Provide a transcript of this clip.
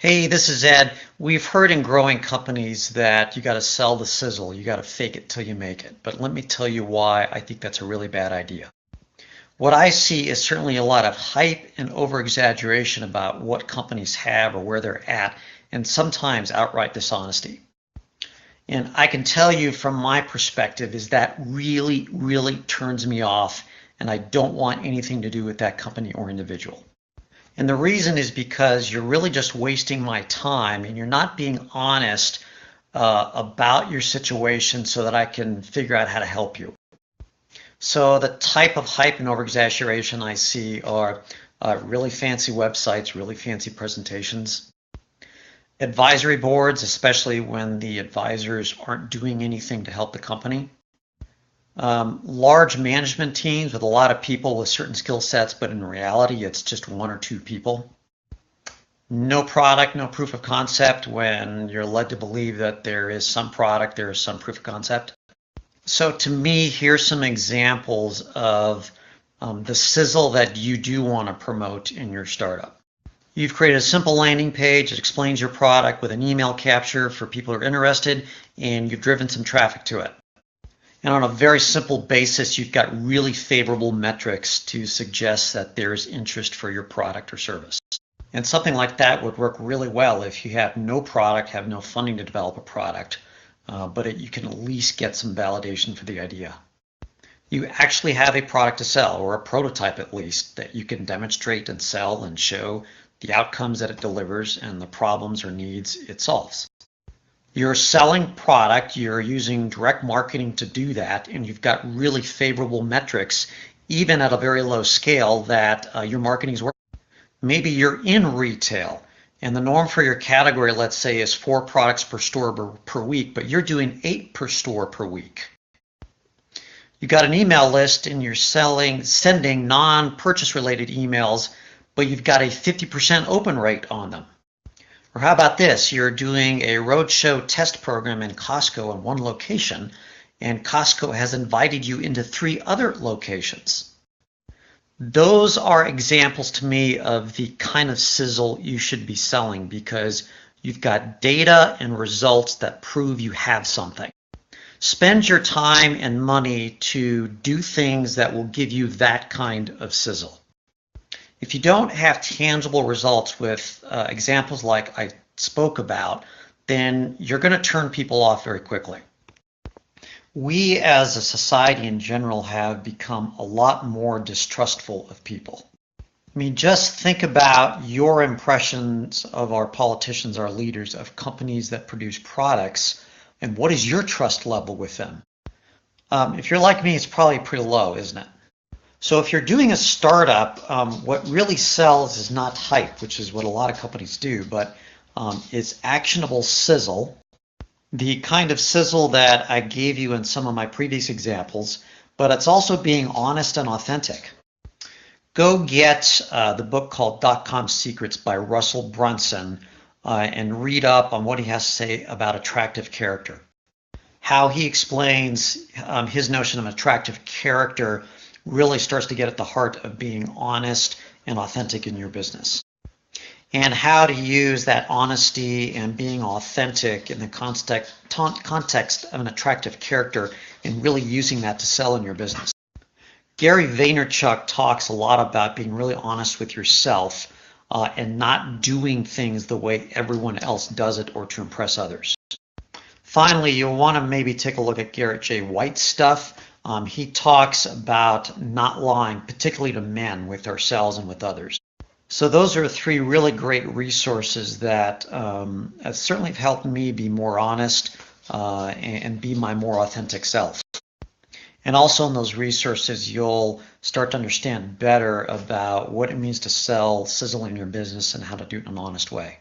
Hey, this is Ed. We've heard in growing companies that you got to sell the sizzle, you got to fake it till you make it. But let me tell you why I think that's a really bad idea. What I see is certainly a lot of hype and over-exaggeration about what companies have or where they're at, and sometimes outright dishonesty. And I can tell you from my perspective is that really turns me off, and I don't want anything to do with that company or individual. And the reason is because you're really just wasting my time and you're not being honest about your situation so that I can figure out how to help you. So the type of hype and overexaggeration I see are really fancy websites, really fancy presentations, advisory boards, especially when the advisors aren't doing anything to help the company. Large management teams with a lot of people with certain skill sets, but in reality, it's just one or two people. No product, no proof of concept when you're led to believe that there is some product, there is some proof of concept. So to me, here's some examples of the sizzle that you do want to promote in your startup. You've created a simple landing page that explains your product with an email capture for people who are interested, and you've driven some traffic to it. And on a very simple basis, you've got really favorable metrics to suggest that there's interest for your product or service. And something like that would work really well if you have no product, have no funding to develop a product, but you can at least get some validation for the idea. You actually have a product to sell, or a prototype at least, that you can demonstrate and sell and show the outcomes that it delivers and the problems or needs it solves. You're selling product, you're using direct marketing to do that, and you've got really favorable metrics, even at a very low scale, that your marketing is working. Maybe you're in retail, and the norm for your category, let's say, is 4 products per store per week, but you're doing 8 per store per week. You've got an email list, and you're sending non-purchase related emails, but you've got a 50% open rate on them. Or how about this? You're doing a roadshow test program in Costco in one location, and Costco has invited you into 3 other locations. Those are examples to me of the kind of sizzle you should be selling because you've got data and results that prove you have something. Spend your time and money to do things that will give you that kind of sizzle. If you don't have tangible results with examples like I spoke about, then you're going to turn people off very quickly. We as a society in general have become a lot more distrustful of people. I mean, just think about your impressions of our politicians, our leaders, of companies that produce products, and what is your trust level with them? If you're like me, it's probably pretty low, isn't it? So if you're doing a startup, what really sells is not hype, which is what a lot of companies do, but it's actionable sizzle, the kind of sizzle that I gave you in some of my previous examples, but it's also being honest and authentic. Go get the book called .com Secrets by Russell Brunson and read up on what he has to say about attractive character. How he explains his notion of attractive character really starts to get at the heart of being honest and authentic in your business. And how to use that honesty and being authentic in the context of an attractive character and really using that to sell in your business. Gary Vaynerchuk talks a lot about being really honest with yourself and not doing things the way everyone else does it or to impress others. Finally, you'll want to maybe take a look at Garrett J. White's stuff. He talks about not lying, particularly to men, with ourselves and with others. So those are 3 really great resources that certainly have helped me be more honest and be my more authentic self. And also in those resources, you'll start to understand better about what it means to sell sizzle in your business and how to do it in an honest way.